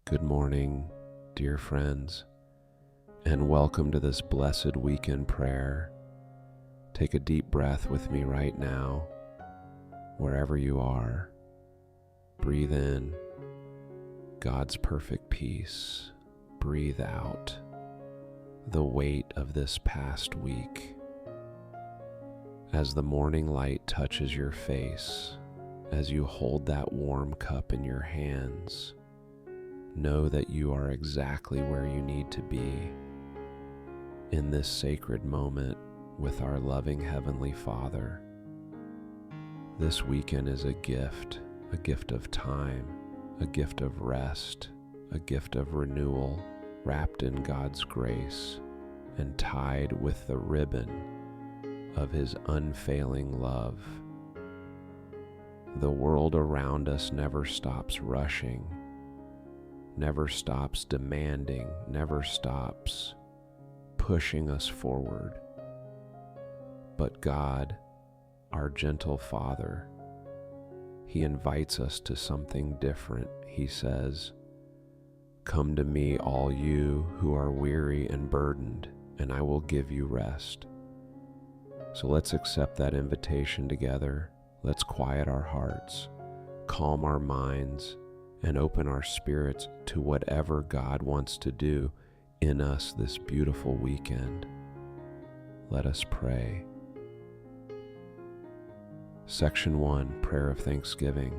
Good morning, dear friends, and welcome to this blessed weekend prayer. Take a deep breath with me right now, wherever you are. Breathe in God's perfect peace. Breathe out the weight of this past week. As the morning light touches your face, as you hold that warm cup in your hands, know that you are exactly where you need to be in this sacred moment with our loving Heavenly Father. This weekend is a gift of time, a gift of rest, a gift of renewal, wrapped in God's grace and tied with the ribbon of His unfailing love. The world around us never stops rushing, never stops demanding, never stops pushing us forward. But God, our gentle Father, He invites us to something different. He says, "Come to me, all you who are weary and burdened, and I will give you rest." So let's accept that invitation together. Let's quiet our hearts, calm our minds, and open our spirits to whatever God wants to do in us this beautiful weekend. Let us pray. Section 1, Prayer of Thanksgiving.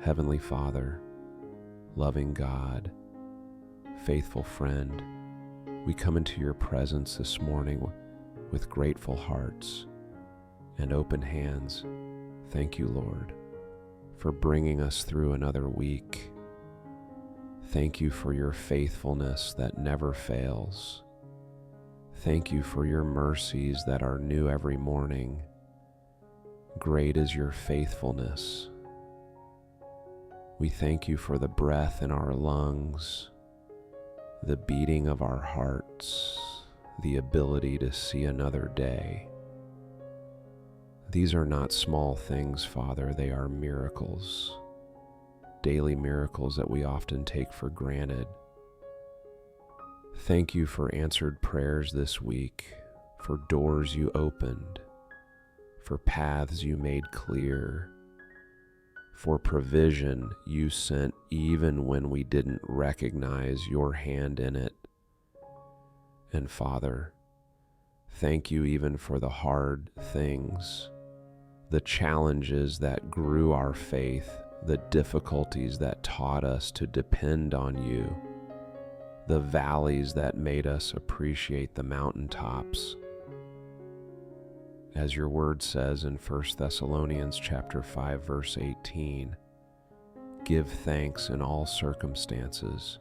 Heavenly Father, loving God, faithful friend, we come into your presence this morning with grateful hearts and open hands. Thank you, Lord, for bringing us through another week. Thank you for your faithfulness that never fails. Thank you for your mercies that are new every morning. Great is your faithfulness. We thank you for the breath in our lungs, the beating of our hearts, the ability to see another day. These are not small things, Father. They are miracles, daily miracles that we often take for granted. Thank you for answered prayers this week, for doors you opened, for paths you made clear, for provision you sent even when we didn't recognize your hand in it. And Father, thank you even for the hard things, the challenges that grew our faith, the difficulties that taught us to depend on you, the valleys that made us appreciate the mountaintops. As your word says in 1 Thessalonians chapter 5, verse 18, give thanks in all circumstances,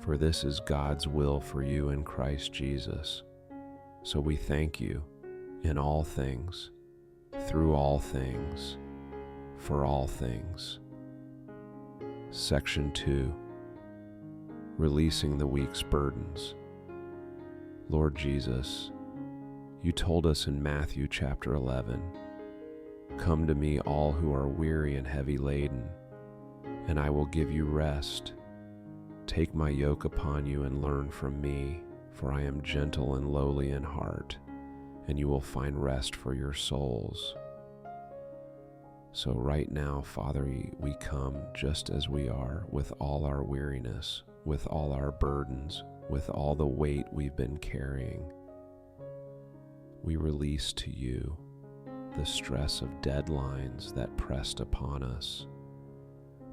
for this is God's will for you in Christ Jesus. So we thank you in all things, through all things, for all things. Section 2, Releasing the week's burdens. Lord Jesus, you told us in Matthew chapter 11, "Come to me, all who are weary and heavy laden, and I will give you rest. Take my yoke upon you and learn from me, for I am gentle and lowly in heart, and you will find rest for your souls." So right now, Father, we come just as we are, with all our weariness, with all our burdens, with all the weight we've been carrying. We release to you the stress of deadlines that pressed upon us.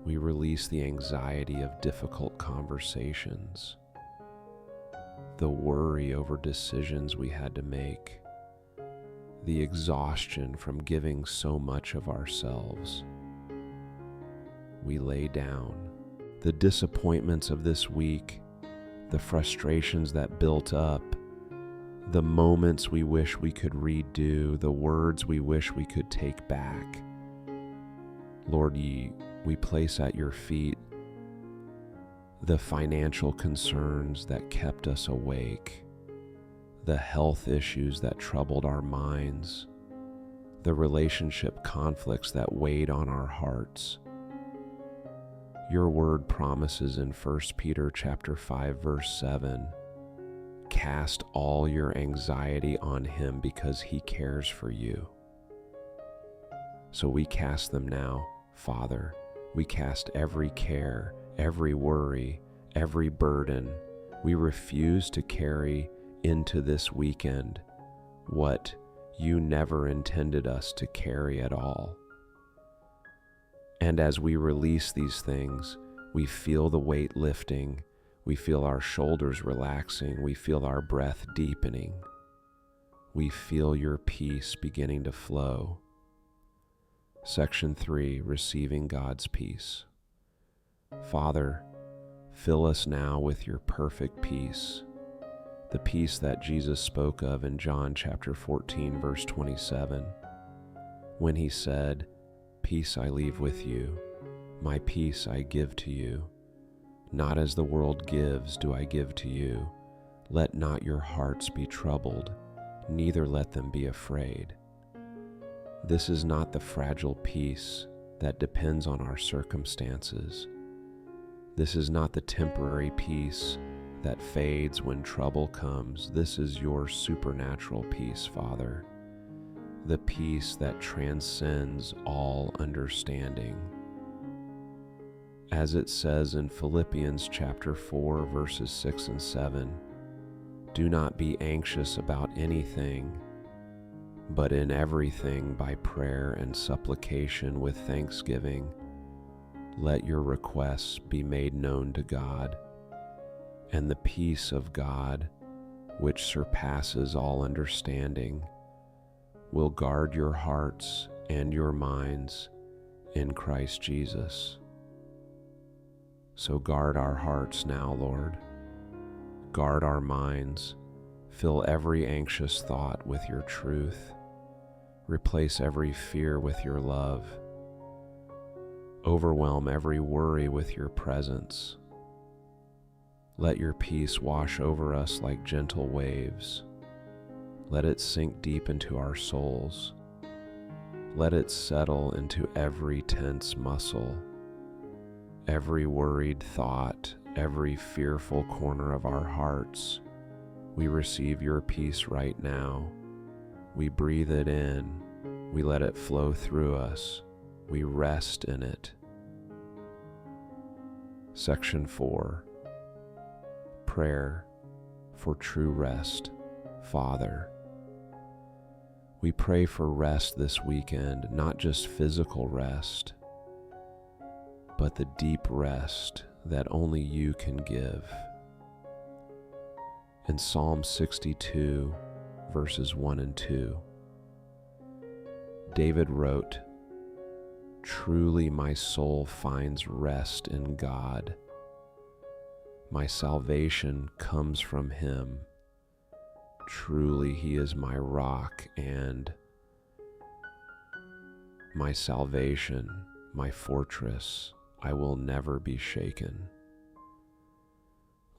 We release the anxiety of difficult conversations, the worry over decisions we had to make, the exhaustion from giving so much of ourselves. We lay down the disappointments of this week, the frustrations that built up, the moments we wish we could redo, the words we wish we could take back. Lord, we place at your feet the financial concerns that kept us awake, the health issues that troubled our minds, the relationship conflicts that weighed on our hearts. Your word promises in 1 Peter chapter 5 verse 7, cast all your anxiety on him because he cares for you. So we cast them now, Father. We cast every care, every worry, every burden. We refuse to carry into this weekend what you never intended us to carry at all. And as we release these things, we feel the weight lifting, we feel our shoulders relaxing, we feel our breath deepening. We feel your peace beginning to flow. Section 3, receiving God's peace. Father, fill us now with your perfect peace, the peace that Jesus spoke of in John chapter 14, verse 27, when he said, "Peace I leave with you, my peace I give to you. Not as the world gives do I give to you. Let not your hearts be troubled, neither let them be afraid." This is not the fragile peace that depends on our circumstances. This is not the temporary peace that fades when trouble comes. This is your supernatural peace, Father, the peace that transcends all understanding. As it says in Philippians chapter 4, verses 6 and 7, do not be anxious about anything, but in everything by prayer and supplication with thanksgiving, let your requests be made known to God, and the peace of God, which surpasses all understanding, will guard your hearts and your minds in Christ Jesus. So guard our hearts now, Lord. Guard our minds. Fill every anxious thought with your truth. Replace every fear with your love. Overwhelm every worry with your presence. Let your peace wash over us like gentle waves. Let it sink deep into our souls. Let it settle into every tense muscle, every worried thought, every fearful corner of our hearts. We receive your peace right now. We breathe it in. We let it flow through us. We rest in it. Section 4, prayer for true rest. Father, we pray for rest this weekend, not just physical rest, but the deep rest that only you can give. In Psalm 62, verses 1 and 2, David wrote, "Truly my soul finds rest in God. My salvation comes from him. Truly he is my rock and my salvation, my fortress. I will never be shaken."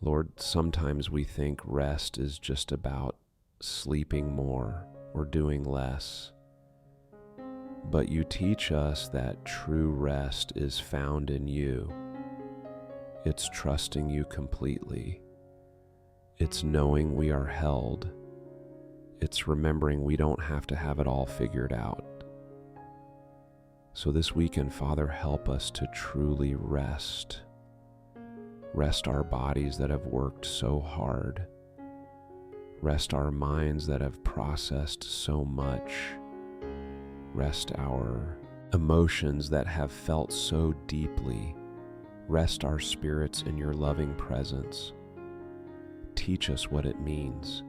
Lord, sometimes we think rest is just about sleeping more or doing less. But you teach us that true rest is found in you. It's trusting you completely. It's knowing we are held. It's remembering we don't have to have it all figured out. So this weekend, Father, help us to truly rest. Rest our bodies that have worked so hard. Rest our minds that have processed so much. Rest our emotions that have felt so deeply. Rest our spirits in your loving presence. Teach us what it means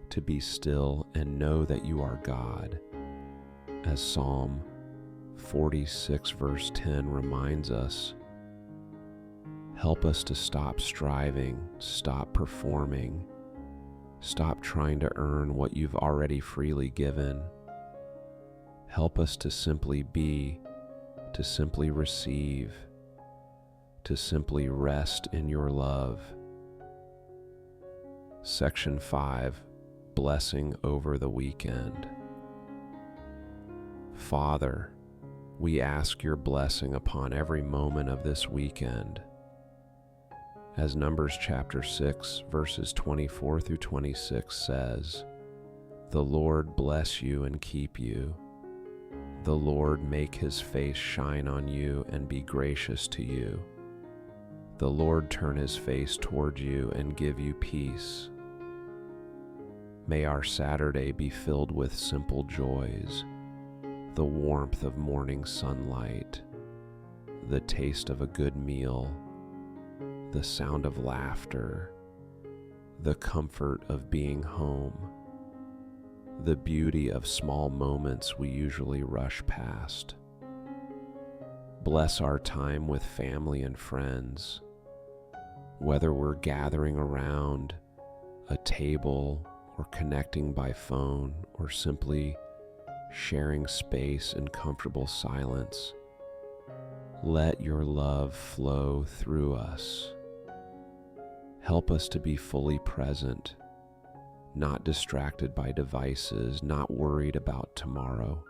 to be still and know that you are God. As Psalm 46 verse 10 reminds us, help us to stop striving, stop performing, stop trying to earn what you've already freely given. Help us to simply be, to simply receive, to simply rest in your love. Section 5, blessing over the weekend. Father, We ask your blessing upon every moment of this weekend. As Numbers chapter 6, verses 24 through 26 says, "The Lord bless you and keep you. The Lord make his face shine on you and be gracious to you. The Lord turn his face toward you and give you peace." May our Saturday be filled with simple joys, the warmth of morning sunlight, the taste of a good meal, the sound of laughter, the comfort of being home, the beauty of small moments we usually rush past. Bless our time with family and friends, whether we're gathering around a table or connecting by phone or simply sharing space in comfortable silence. Let your love flow through us. Help us to be fully present, not distracted by devices, not worried about tomorrow,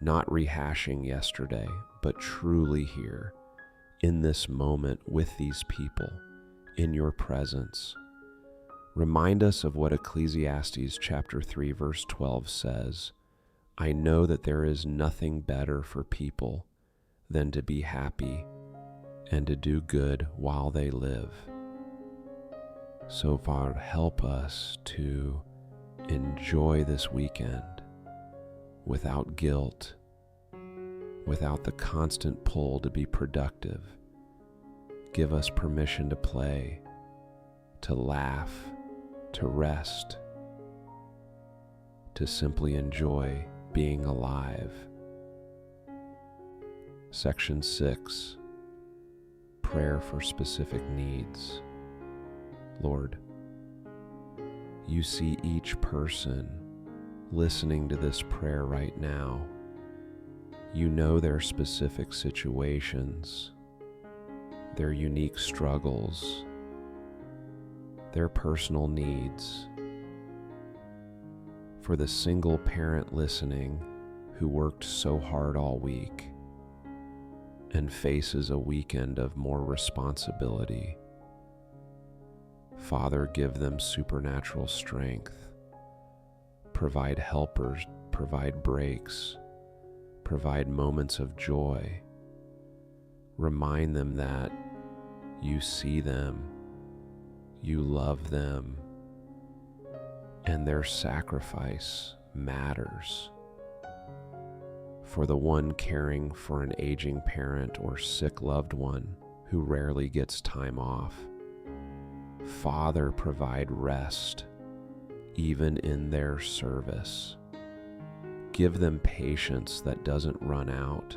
not rehashing yesterday, but truly here, in this moment with these people, in your presence. Remind us of what Ecclesiastes chapter 3, verse 12 says, "I know that there is nothing better for people than to be happy and to do good while they live." So Father, help us to enjoy this weekend without guilt, without the constant pull to be productive. Give us permission to play, to laugh, to rest, to simply enjoy being alive. Section 6, Prayer for Specific Needs. Lord, you see each person listening to this prayer right now. You know their specific situations, their unique struggles, their personal needs. For the single parent listening who worked so hard all week and faces a weekend of more responsibility, Father, give them supernatural strength. Provide helpers, provide breaks, provide moments of joy. Remind them that you see them, you love them, and their sacrifice matters. For the one caring for an aging parent or sick loved one who rarely gets time off, Father, provide rest even in their service. Give them patience that doesn't run out.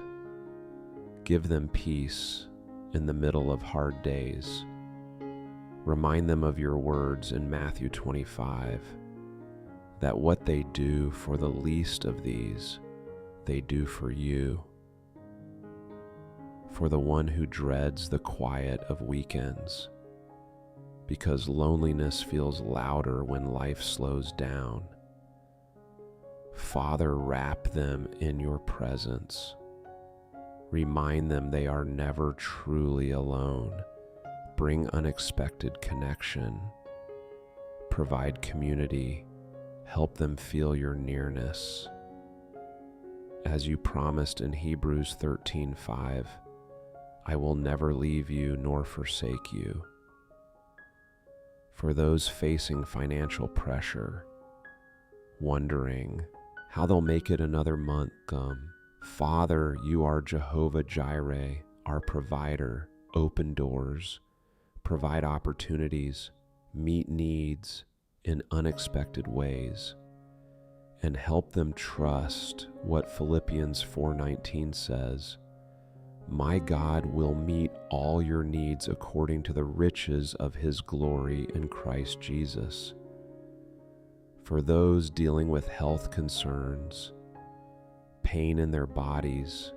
Give them peace in the middle of hard days. Remind them of your words in Matthew 25, that what they do for the least of these, they do for you. For the one who dreads the quiet of weekends, because loneliness feels louder when life slows down, Father, wrap them in your presence. Remind them they are never truly alone. Bring unexpected connection. Provide community. Help them feel your nearness. As you promised in Hebrews 13:5, I will never leave you nor forsake you. For those facing financial pressure, wondering how they'll make it another month, Father, you are Jehovah Jireh, our provider. Open doors, provide opportunities, meet needs in unexpected ways, and help them trust what Philippians 4:19 says, "My God will meet all your needs according to the riches of his glory in Christ Jesus." For those dealing with health concerns, pain in their bodies,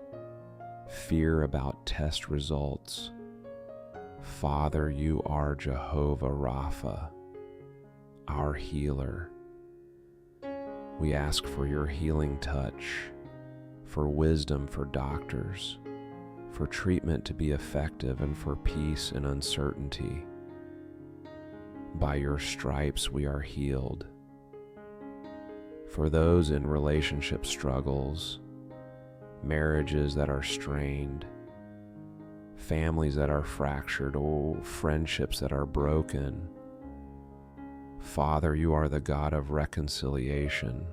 fear about test results, Father, you are Jehovah Rapha, our healer. We ask for your healing touch for wisdom for doctors, for treatment to be effective, and for peace in uncertainty. By your stripes we are healed. For those in relationship struggles, marriages that are strained, families that are fractured, friendships that are broken, Father, you are the God of reconciliation.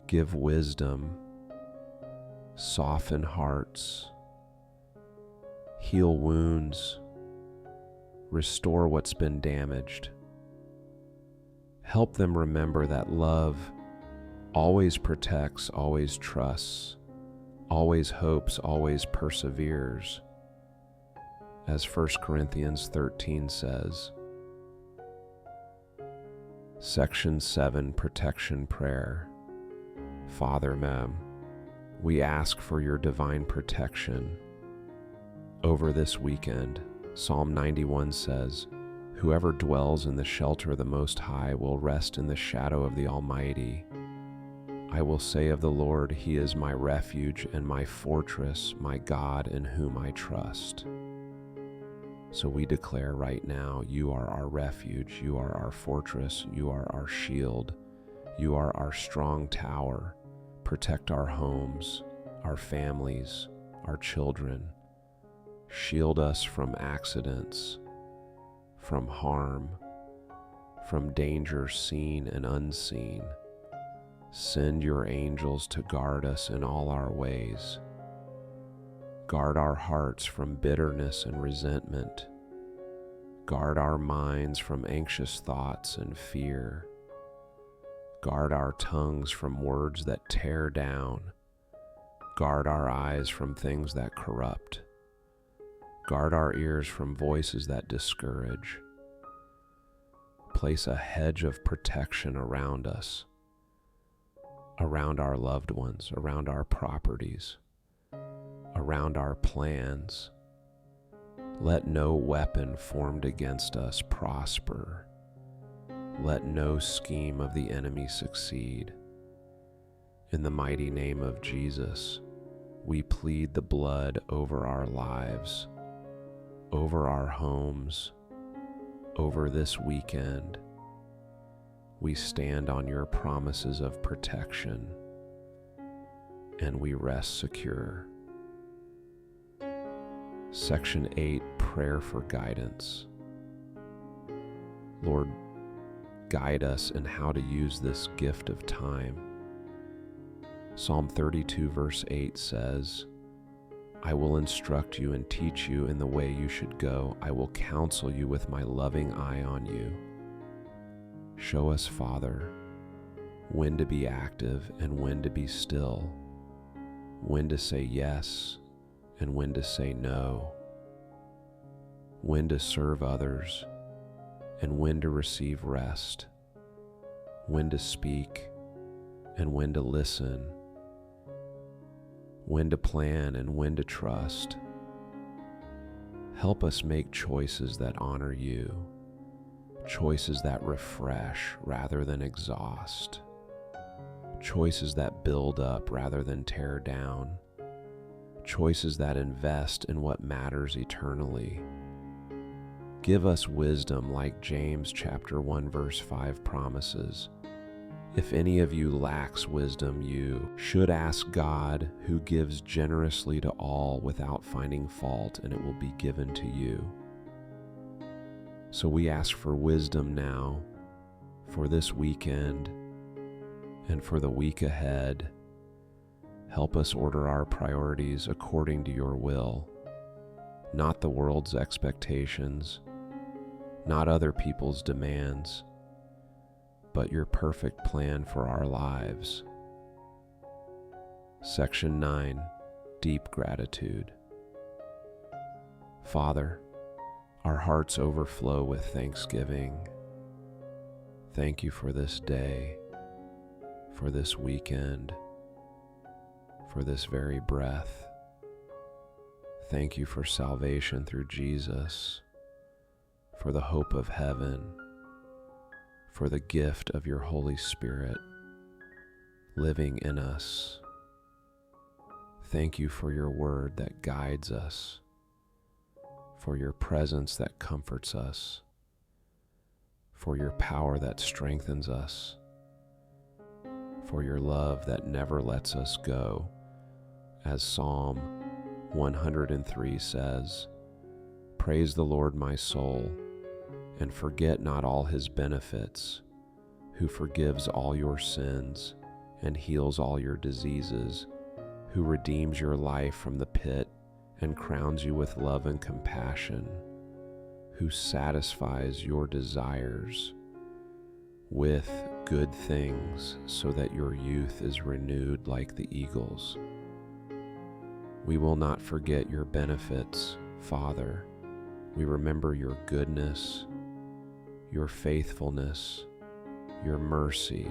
Give wisdom, soften hearts, heal wounds, restore what's been damaged. Help them remember that love always protects, always trusts, always hopes, always perseveres. As 1 Corinthians 13 says. Section 7, Protection Prayer. Father, we ask for your divine protection over this weekend. Psalm 91 says, "Whoever dwells in the shelter of the Most High will rest in the shadow of the Almighty. I will say of the Lord, He is my refuge and my fortress, my God in whom I trust." So we declare right now, you are our refuge, you are our fortress, you are our shield, you are our strong tower. Protect our homes, our families, our children. Shield us from accidents, from harm, from danger seen and unseen. Send your angels to guard us in all our ways. Guard our hearts from bitterness and resentment. Guard our minds from anxious thoughts and fear. Guard our tongues from words that tear down. Guard our eyes from things that corrupt. Guard our ears from voices that discourage. Place a hedge of protection around us, around our loved ones, around our properties, around our plans. Let no weapon formed against us prosper. Let no scheme of the enemy succeed. In the mighty name of Jesus, we plead the blood over our lives, over our homes, over this weekend. We stand on your promises of protection, and we rest secure. Section 8, Prayer for Guidance. Lord, guide us in how to use this gift of time. Psalm 32 verse 8 says, "I will instruct you and teach you in the way you should go. I will counsel you with my loving eye on you." Show us, Father, when to be active and when to be still, when to say yes and when to say no, when to serve others and when to receive rest, when to speak and when to listen, when to plan and when to trust. Help us make choices that honor you, choices that refresh rather than exhaust, choices that build up rather than tear down, choices that invest in what matters eternally. Give us wisdom like James chapter 1 verse 5 promises. If any of you lacks wisdom, you should ask God, who gives generously to all without finding fault, and it will be given to you. So we ask for wisdom now, for this weekend, and for the week ahead. Help us order our priorities according to your will, not the world's expectations, not other people's demands, but your perfect plan for our lives. Section 9, Deep Gratitude. Father, our hearts overflow with thanksgiving. Thank you for this day, for this weekend, for this very breath. Thank you for salvation through Jesus, for the hope of heaven, for the gift of your Holy Spirit living in us thank you for your word that guides us, for your presence that comforts us, for your power that strengthens us, for your love that never lets us go. As Psalm 103 says, "Praise the Lord, my soul, and forget not all his benefits, who forgives all your sins and heals all your diseases, who redeems your life from the pit and crowns you with love and compassion, who satisfies your desires with good things so that your youth is renewed like the eagles." We will not forget your benefits, Father. We remember your goodness, your faithfulness, your mercy,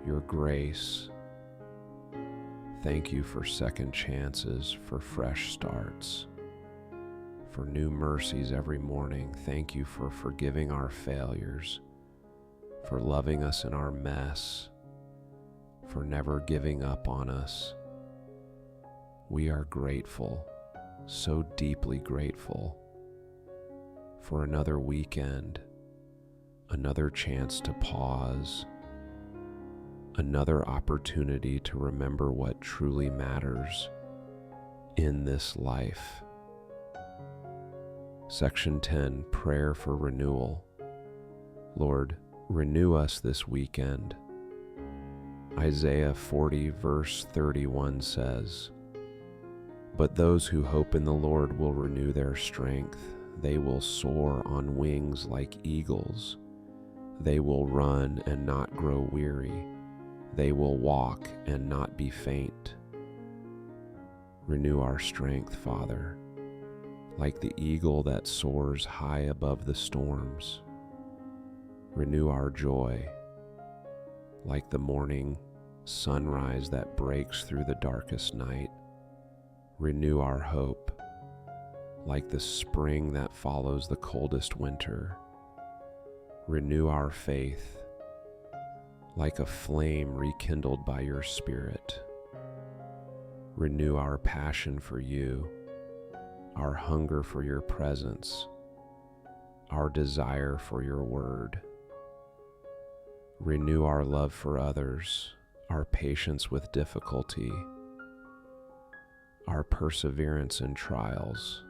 your grace. Thank you for second chances, for fresh starts, for new mercies every morning. Thank you for forgiving our failures, for loving us in our mess, for never giving up on us. We are grateful, so deeply grateful, for another weekend, another chance to pause, another opportunity to remember what truly matters in this life. Section 10, Prayer for Renewal. Lord, renew us this weekend. Isaiah 40 verse 31 says, "But those who hope in the Lord will renew their strength. They will soar on wings like eagles. They will run and not grow weary. They will walk and not be faint." Renew our strength, Father, like the eagle that soars high above the storms. Renew our joy, like the morning sunrise that breaks through the darkest night. Renew our hope, like the spring that follows the coldest winter. Renew our faith, like a flame rekindled by your Spirit. Renew our passion for you, our hunger for your presence, our desire for your word. Renew our love for others, our patience with difficulty, our perseverance in trials.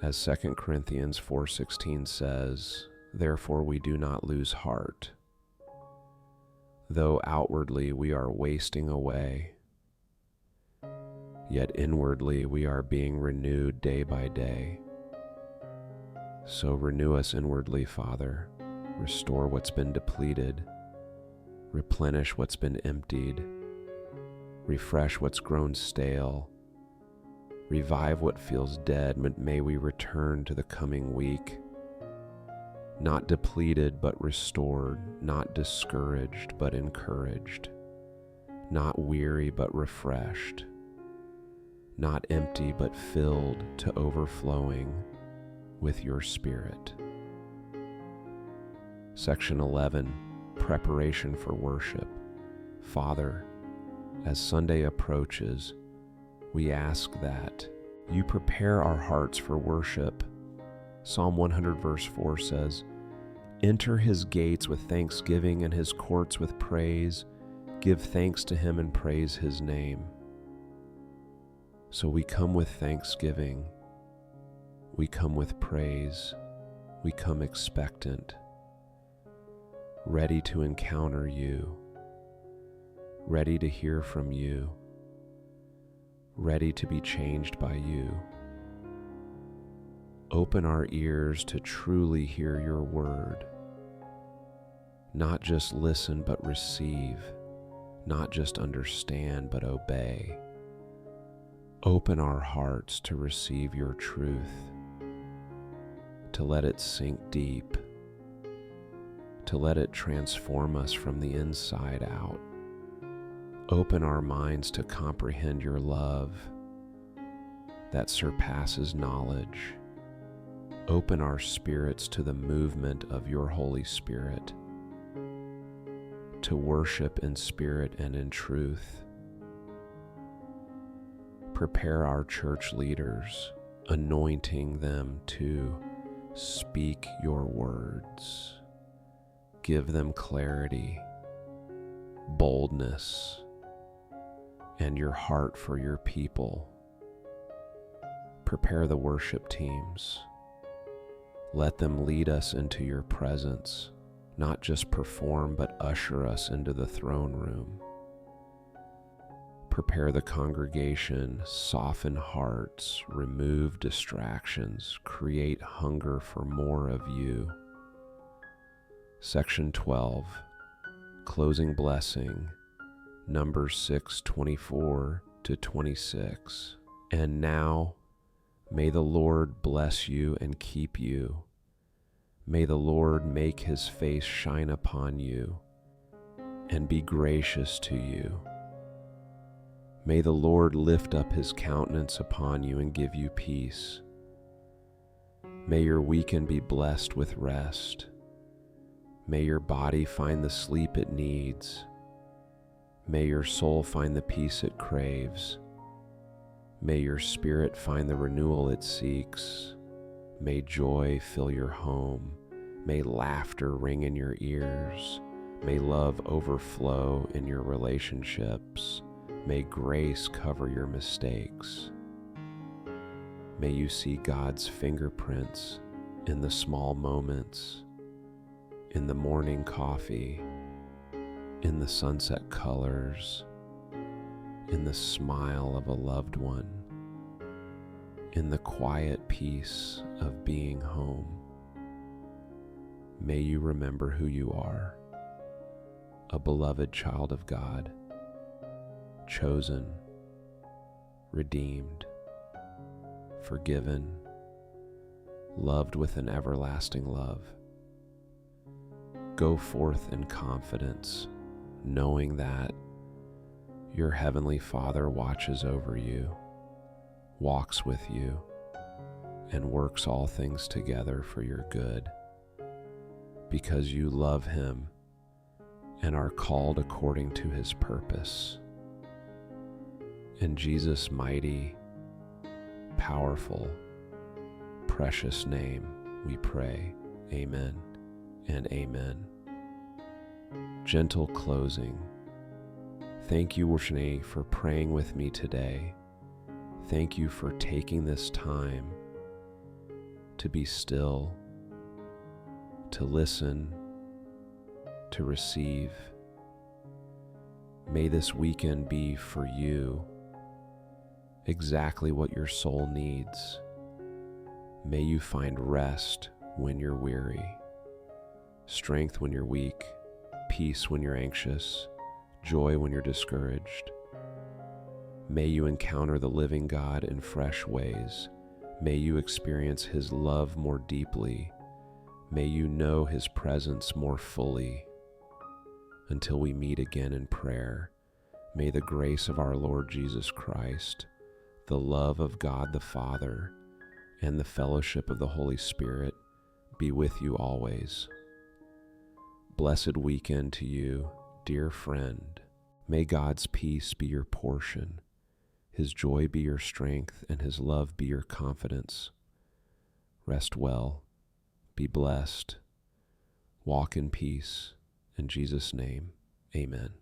As 2 Corinthians 4:16 says, "Therefore we do not lose heart. Though outwardly we are wasting away, yet inwardly we are being renewed day by day." So renew us inwardly, Father. Restore what's been depleted. Replenish what's been emptied. Refresh what's grown stale. Revive what feels dead. May we return to the coming week, not depleted but restored, not discouraged but encouraged, not weary but refreshed, not empty but filled to overflowing with your Spirit. Section 11, Preparation for Worship. Father, as Sunday approaches, we ask that you prepare our hearts for worship. Psalm 100 verse 4 says, "Enter his gates with thanksgiving and his courts with praise. Give thanks to him and praise his name." So we come with thanksgiving. We come with praise. We come expectant, ready to encounter you, ready to hear from you, ready to be changed by you. Open our ears to truly hear your word. Not just listen, but receive. Not just understand, but obey. Open our hearts to receive your truth, to let it sink deep, to let it transform us from the inside out. Open our minds to comprehend your love that surpasses knowledge. Open our spirits to the movement of your Holy Spirit, to worship in spirit and in truth, Prepare our church leaders, anointing them to speak your words. Give them clarity, boldness, and your heart for your people. Prepare the worship teams. Let them lead us into your presence, not just perform, but usher us into the throne room. Prepare the congregation, soften hearts, remove distractions, create hunger for more of you. Section 12, Closing Blessing, Numbers 6:24 to 26. And now, may the Lord bless you and keep you. May the Lord make his face shine upon you and be gracious to you. May the Lord lift up his countenance upon you and give you peace. May your weekend be blessed with rest. May your body find the sleep it needs. May your soul find the peace it craves. May your spirit find the renewal it seeks. May joy fill your home. May laughter ring in your ears. May love overflow in your relationships. May grace cover your mistakes. May you see God's fingerprints in the small moments, in the morning coffee, in the sunset colors, in the smile of a loved one, in the quiet peace of being home. May you remember who you are, a beloved child of God, chosen, redeemed, forgiven, loved with an everlasting love. Go forth in confidence, knowing that your Heavenly Father watches over you, walks with you, and works all things together for your good, because you love him and are called according to his purpose. In Jesus' mighty, powerful, precious name we pray. Amen and amen. Gentle closing. Thank you, Worshane, for praying with me today. Thank you for taking this time to be still, to listen, to receive. May this weekend be for you exactly what your soul needs. May you find rest when you're weary, strength when you're weak, peace when you're anxious, joy when you're discouraged. May you encounter the living God in fresh ways. May you experience his love more deeply. May you know his presence more fully. Until we meet again in prayer, may the grace of our Lord Jesus Christ, the love of God the Father, and the fellowship of the Holy Spirit be with you always. Blessed weekend to you, dear friend. May God's peace be your portion, his joy be your strength, and his love be your confidence. Rest well, be blessed, walk in peace. In Jesus' name, amen.